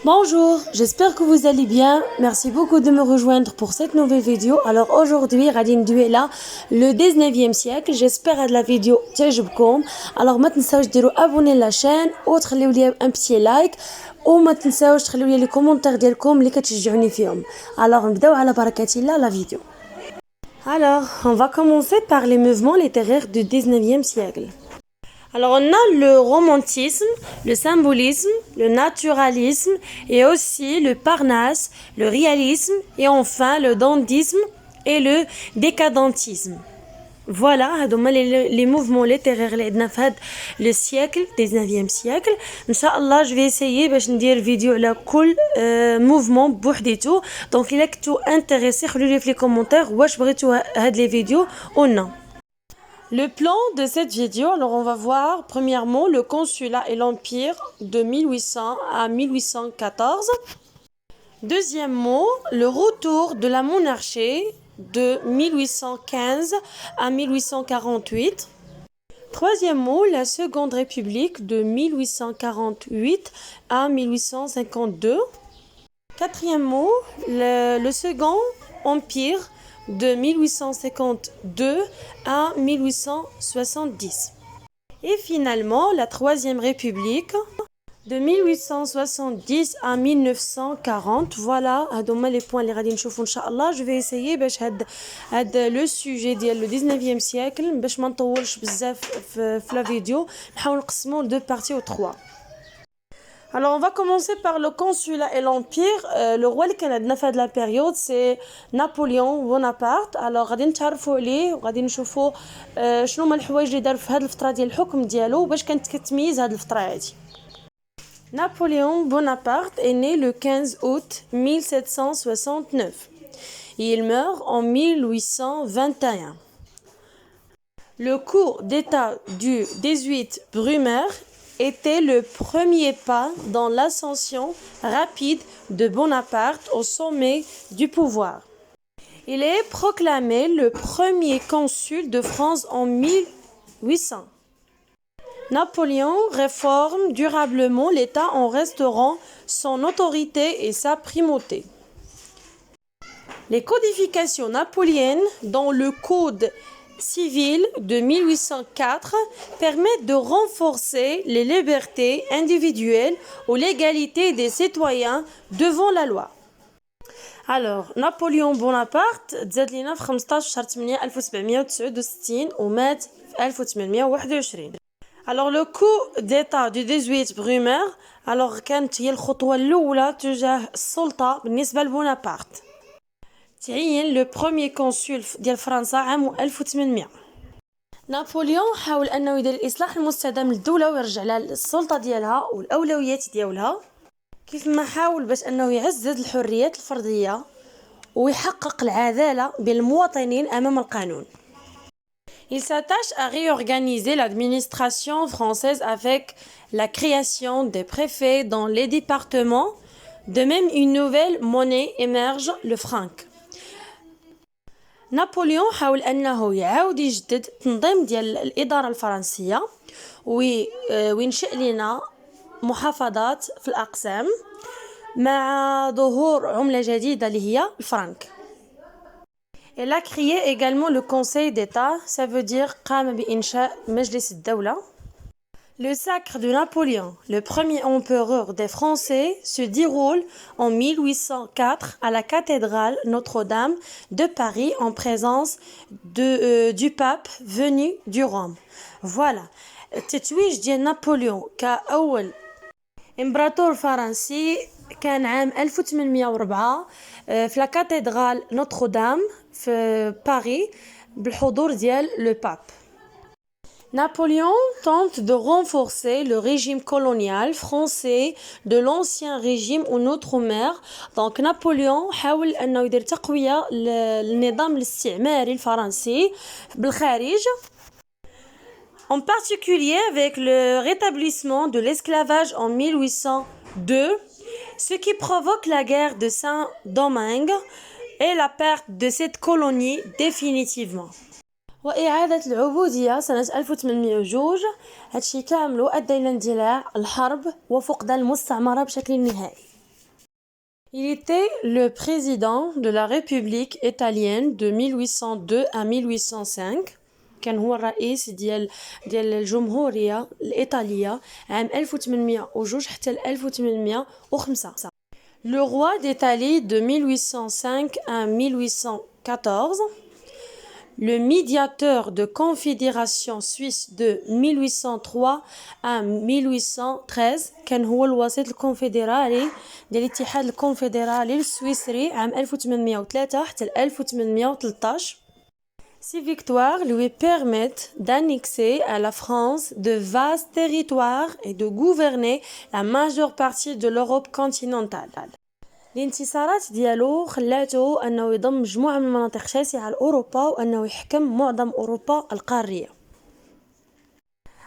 Bonjour, j'espère que vous allez bien. Merci beaucoup de me rejoindre pour cette nouvelle vidéo. Alors aujourd'hui, غادي ندوي على le 19e siècle. J'espère que la vidéo تعجبكم. Alors ما تنساوش ديروا abonner la chaîne وتخليو لي un petit like وما تنساوش تخليو لي les commentaires ديالكم اللي كتشجعوني فيهم. Alors نبداو على بركة الله la vidéo. Alors, on va commencer par les mouvements littéraires du 19e siècle. Alors, on a le romantisme, le symbolisme, le naturalisme et aussi le parnasse, le réalisme et enfin le dandisme et le décadentisme. Voilà, donc les mouvements littéraires le siècle, 19e siècle. Inch'Allah, je vais essayer de faire une vidéo sur chaque mouvement بوحديتو. Donc, il est tout intéressé, خلولي في les commentaires واش بغيتو هاد les vidéos ou non. Le plan de cette vidéo, alors on va voir premièrement le consulat et l'empire de 1800 à 1814. Deuxièmement, le retour de la monarchie de 1815 à 1848. Troisièmement, la Seconde République de 1848 à 1852. Quatrièmement, le Second Empire de 1852 à 1870. Et finalement, la Troisième République de 1870 à 1940. Voilà, هادوما les points اللي غادي نشوفوا ان شاء الله. Je vais essayer باش هاد le sujet ديال le 19e siècle باش ما نطولش بزاف في la vidéo نحاول نقسموا deux parties ou trois. Alors, on va commencer par le consulat et l'empire. Le roi اللي كان عندنا في هذه la période, c'est Napoléon Bonaparte. Alors, غادي نتعرفوا عليه وغادي نشوفوا شنو هما الحوايج اللي دار في هذه الفترة ديال الحكم ديالو باش كانت كتميز هذه الفترة هذه. Napoléon Bonaparte est né le 15 août 1769. Il meurt en 1821. Le coup d'État du 18 Brumaire était le premier pas dans l'ascension rapide de Bonaparte au sommet du pouvoir. Il est proclamé le premier consul de France en 1800. Napoléon réforme durablement l'État en restaurant son autorité et sa primauté. Les codifications napoléennes dans le Code civil de 1804 permettent de renforcer les libertés individuelles ou l'égalité des citoyens devant la loi. Alors, Napoléon Bonaparte تزاد لينا في 15 شهر 8 1769 ومات في 1821. Alors, le coup d'état du 18 Brumaire, alors كانت هي الخطوة الأولى تجاه السلطة بالنسبة لبونابرت. تعين le premier consul ديال فرنسا عام 1800. نابليون حاول انه يدير الاصلاح المستدام للدوله ويرجع لها السلطه ديالها والاولويات ديالها كيف ما حاول باش انه يعزز الحريات الفرديه ويحقق العداله بين المواطنين امام القانون. Il s'attache à réorganiser l'administration française avec la création des préfets dans les départements. De même, une nouvelle monnaie émerge, le franc. نابليون حاول أنه يعاود يجدد تنظيم ديال الإدارة الفرنسية وينشئ لنا محافظات في الأقسام مع ظهور عملة جديدة اللي هي الفرنك. Elle a créé également le Conseil d'État, ça veut dire قام بإنشاء مجلس الدولة. Le sacre de Napoléon, le premier empereur des Français, se déroule en 1804 à la cathédrale Notre-Dame de Paris en présence du pape venu du Rome. Voilà. التتويج ديال نابليون كأول إمبراطور فرنسي كان عام 1804 في la cathédrale Notre-Dame في باريس بالحضور ديال le pape. Napoléon tente de renforcer le régime colonial français de l'ancien régime en outre-mer. Donc Napoléon حاول أنه يدير تقوية للنظام الاستعماري الفرنسي بالخارج. En particulier avec le rétablissement de l'esclavage en 1802, ce qui provoque la guerre de Saint-Domingue et la perte de cette colonie définitivement. وإعادة العبودية سنة 1802 هادشي كاملو أدى إلى اندلاع الحرب وفقدان المستعمرة بشكل نهائي. Il était le président de la République italienne de 1802 à 1805. كان هو الرئيس ديال الجمهورية الإيطالية عام 1802 حتى 1805. Le roi d'Italie de 1805 à 1814. Le médiateur de confédération suisse de 1803 à 1813 كان هو الوسيط الكونفدرالي ديال الاتحاد الكونفدرالي السويسري عام 1803 حتى 1813. Ces victoires lui permettent d'annexer à la France de vastes territoires et de gouverner la majeure partie de l'Europe continentale. الانتصارات ديالو خلاتو انه يضم مجموعه من المناطق شاسعه لاوروبا وانه يحكم معظم اوروبا القاريه.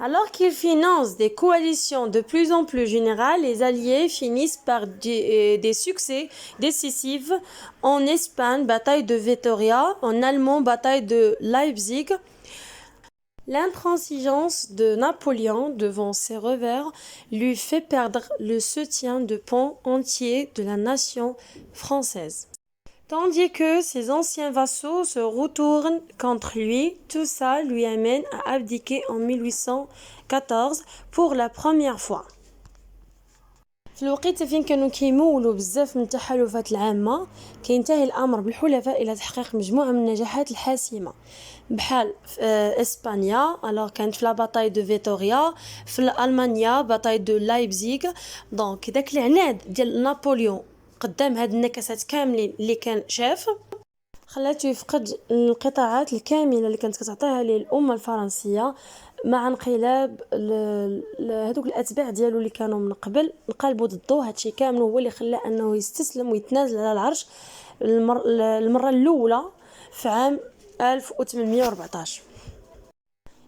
Alors qu'il finance des coalitions de plus en plus générales, les Alliés finissent par des succès décisifs en Espagne, bataille de Vittoria, en Allemagne, bataille de Leipzig. L'intransigeance de Napoléon devant ses revers lui fait perdre le soutien de pans entiers de la nation française. Tandis que ses anciens vassaux se retournent contre lui, tout ça lui amène à abdiquer en 1814 pour la première fois. في الوقت فين كانوا كيمولوا بزاف من التحالفات العامة كينتهي الأمر بالحلفاء إلى تحقيق مجموعة من النجاحات الحاسمة بحال إسبانيا alors كانت في لا باتاي دو فيتوريا في ألمانيا باتاي دو لايبزيغ دونك داك العناد ديال نابليون قدام هاد النكسات كاملين اللي كان شاف خلاته يفقد القطاعات الكاملة اللي كانت كتعطيها ليه الأمة الفرنسية مع انقلاب هذوك الاتباع ديالو اللي كانوا من قبل انقلبوا ضده. هادشي كامل هو اللي خلاه انه يستسلم ويتنازل على العرش المره الاولى في عام 1814.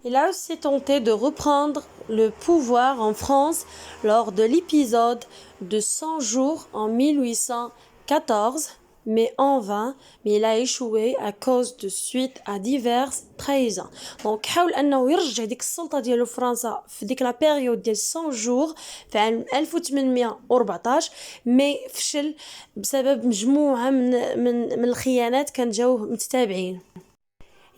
Il a aussi tenté de reprendre le pouvoir en France lors de l'épisode de 100 jours en 1814 mais en vain, mais il a échoué à cause de suite à diverses trahisons. Donc حاول انه يرجع ديك السلطه ديالو فرنسا في ديك لا بيريود ديال 100 جور في عام 1814 مي فشل بسبب مجموعه من الخيانات كان جاوه متتابعين.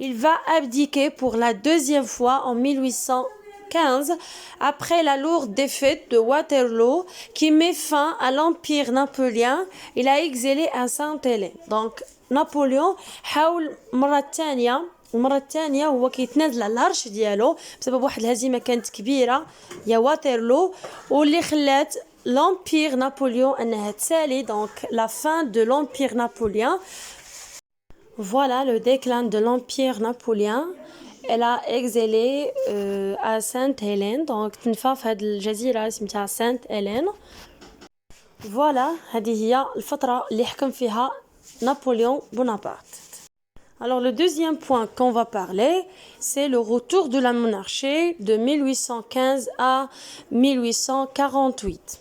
Il va abdiquer pour la deuxième fois en 1815 après la lourde défaite de Waterloo qui met fin à l'empire napoléon. Il a exilé à Sainte-Hélène. Donc نابليون حاول المره الثانيه هو كيتنازل على العرش ديالو بسبب واحد الهزيمه كانت كبيره يا واترلو واللي خلات l'empire نابليون انها تسالي. donc la fin de l'empire napoléon. Voilà le déclin de l'empire napoléon. Elle a exilé à Sainte-Hélène. donc تنفى في هذه الجزيرة اسمها Sainte-Hélène. voilà هذه هي الفترة اللي حكم فيها نابليون بونابرت. Alors le deuxième point qu'on va parler, c'est le retour de la monarchie de 1815 à 1848.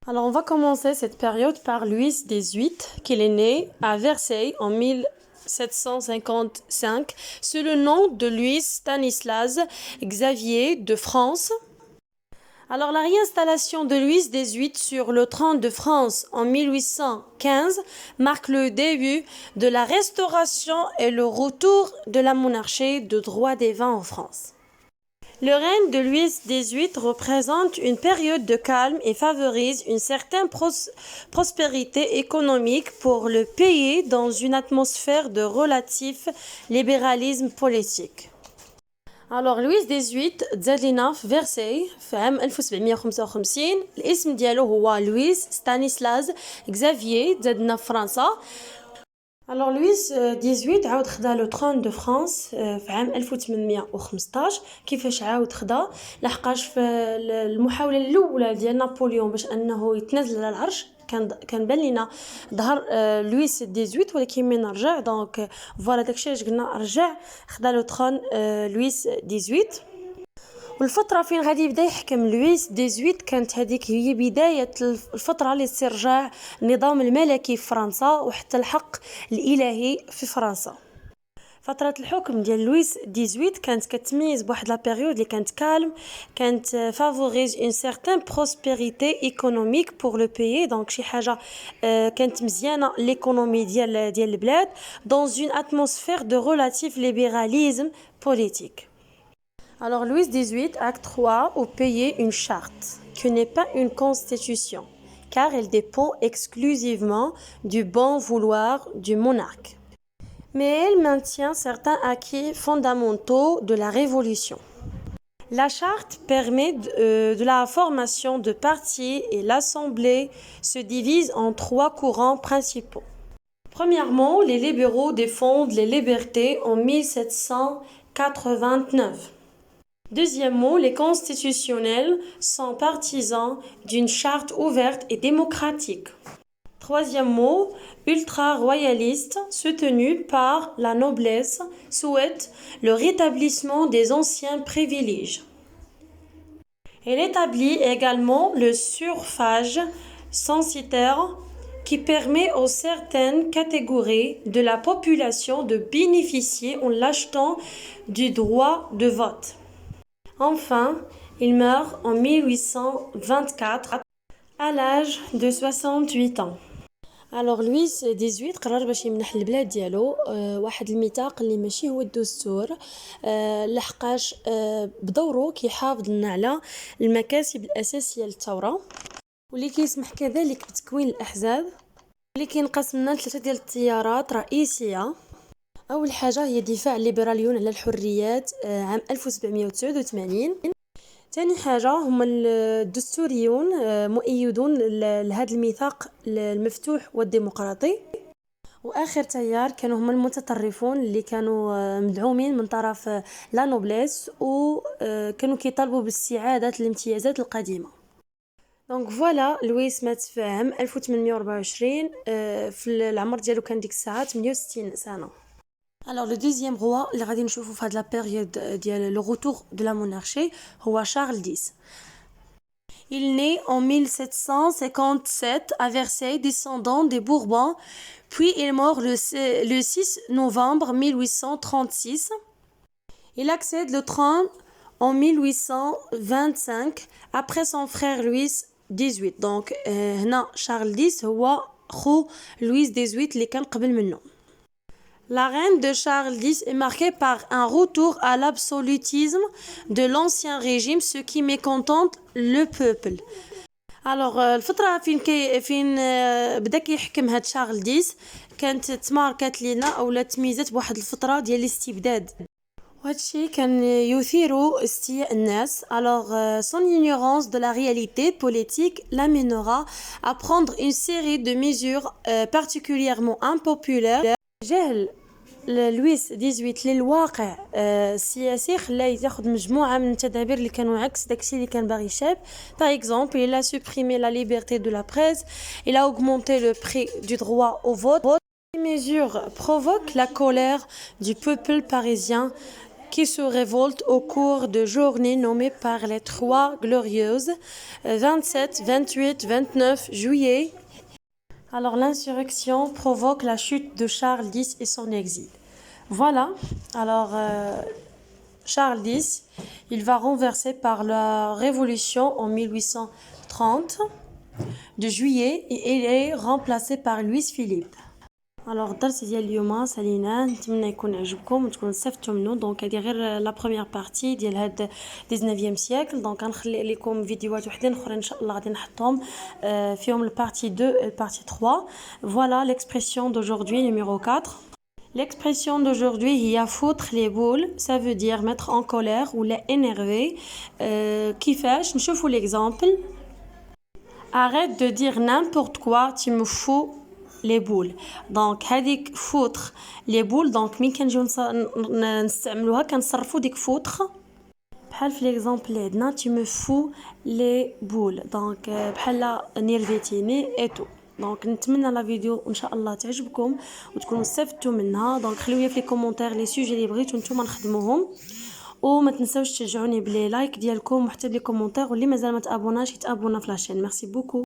Alors on va commencer cette période par Louis XVIII, qui est né à Versailles en 1755 sous le nom de Louis Stanislas Xavier de France. Alors la réinstallation de Louis XVIII sur le trône de France en 1815 marque le début de la restauration et le retour de la monarchie de droit divin en France. Le règne de Louis XVIII représente une période de calme et favorise une certaine prospérité économique pour le pays dans une atmosphère de relatif libéralisme politique. Alors Louis XVIII تزاد لينا في فرساي في عام 1755. الاسم ديالو هو لويس ستانيسلاز اكزافيي تزادنا في فرنسا. Alors لويس 18 عاود خدا لو ترون دو فرانس في عام 1815. كيفاش عاود خدا؟ لحقاش في المحاولة الأولى ديال نابليون باش أنه يتنازل على العرش كان بان لينا ظهر لويس 18 ولكن من رجع دونك فوالا داكشي علاش قلنا رجع خدا لو ترون لويس 18. والفترة فين غادي يبدا يحكم لويس 18 كانت هذيك هي بداية الفترة لاسترجاع النظام الملكي في فرنسا وحتى الحق الإلهي في فرنسا. فترة الحكم ديال لويس 18 كانت كتميز بواحد لا بيريود اللي كانت كالم، كانت فافوريز اون سيرتين بروسبيريتي ايكونوميك بور لو بيي، دونك شي حاجة كانت مزيانة ليكونومي ديال البلاد dans une atmosphère de relatif libéralisme politique. Alors Louis XVIII, acte 3, au pays une charte, qui n'est pas une constitution, car elle dépend exclusivement du bon vouloir du monarque. Mais elle maintient certains acquis fondamentaux de la Révolution. La charte permet de la formation de partis et l'Assemblée se divise en 3 courants principaux. Premièrement, les libéraux défendent les libertés en 1789. Deuxièmement, les constitutionnels sont partisans d'une charte ouverte et démocratique. Troisièmement, ultra-royalistes soutenus par la noblesse souhaitent le rétablissement des anciens privilèges. Elle établit également le suffrage censitaire qui permet aux certaines catégories de la population de bénéficier en l'achetant du droit de vote. Enfin, il meurt en 1824 à l'âge de 68 ans. Alors لويس 18 قرر باش يمنح البلاد ديالو واحد الميثاق اللي ماشي هو الدستور، لحقاش بدوره كيحافظ لنا على المكاسب الاساسيه للثوره، واللي كيسمح كذلك بتكوين الاحزاب اللي كينقسم لنا 3 ديال التيارات رئيسيه. اول حاجه هي دفاع الليبراليون على الحريات عام 1789. ثاني حاجة هما الدستوريون مؤيدون لهذا الميثاق المفتوح والديمقراطي. وآخر تيار كانوا هما المتطرفون اللي كانوا مدعومين من طرف لا نوبليس وكانوا كيطالبوا باستعادة الامتيازات القديمة. دونك فوالا لويس مات في عام 1824 في العمر ديالو كان ديك الساعة 68 سنة. Alors le deuxième roi اللي غادي نشوفو في هاد لا بيريود ديال لو روتور دو لا مونارشي هو شارل X. Il naît en 1757 à Versailles, descendant des Bourbons, puis il meurt le 6 novembre 1836. Il accède le trône en 1825 après son frère Louis XVIII. Donc هنا شارل X هو خو لويس 18 اللي كان قبل منه. La reine de Charles X est marquée par un retour à l'absolutisme de l'ancien régime, ce qui mécontente le peuple. Alors الفترة فين بدا كيحكم هاد شارل ديس كانت تماركات لينا اولا تميزات بواحد الفترة ديال الاستبداد، وهادشي كان يثير استياء الناس. Alors son ignorance de la réalité politique l'amènera à prendre une série de mesures particulièrement impopulaires. جهل لويس 18 للواقع السياسي خلاه ياخذ مجموعه من التدابير اللي كانوا عكس داكشي اللي كان باغي يشاب. Par exemple, il a supprimé la liberté de la presse, il a augmenté le prix du droit au vote. Ces mesures provoquent la colère du peuple parisien qui se révolte au cours de journées nommées par les 3 glorieuses 27, 28, 29 juillet. Alors l'insurrection provoque la chute de Charles X et son exil. Voilà, alors Charles X, il va renverser par la révolution en 1830 de juillet et il est remplacé par Louis-Philippe. Alors الدرس ديال اليوم سالينا، نتمنى يكون عجبكم وتكونوا استفدتوا منه. دونك هذه غير لا بروميير بارتي ديال هاد 19 سيكل. دونك غنخلي لكم فيديوهات وحدين اخرين ان شاء الله غادي نحطهم فيهم البارتي 2 et البارتي 3. Voilà l'expression d'aujourd'hui numéro 4. L'expression d'aujourd'hui هي foutre les boules, ça veut dire mettre en colère ou la énerver. كيفاش نشوفوا l'exemple. Arrête de dire n'importe quoi, tu me fous les boules. دونك هذيك فوتر لي بول، دونك مين كنجيو نستعملوها كنصرفوا ديك فوتر بحال في ليكزامبل اللي عندنا tu me fous les boules، دونك بحال نيرفيتيني ايتو. دونك نتمنى لا فيديو ان شاء الله تعجبكم وتكونوا استفدتوا منها. دونك خليو لي في لي كومونتير لي سوجي اللي بغيتو نتوما نخدموهم، وما تنساوش تشجعوني بلي لايك ديالكم وحتى بلي كومونتير، واللي مازال ما تابوناش يتابونا في لاشين. ميرسي بوكو.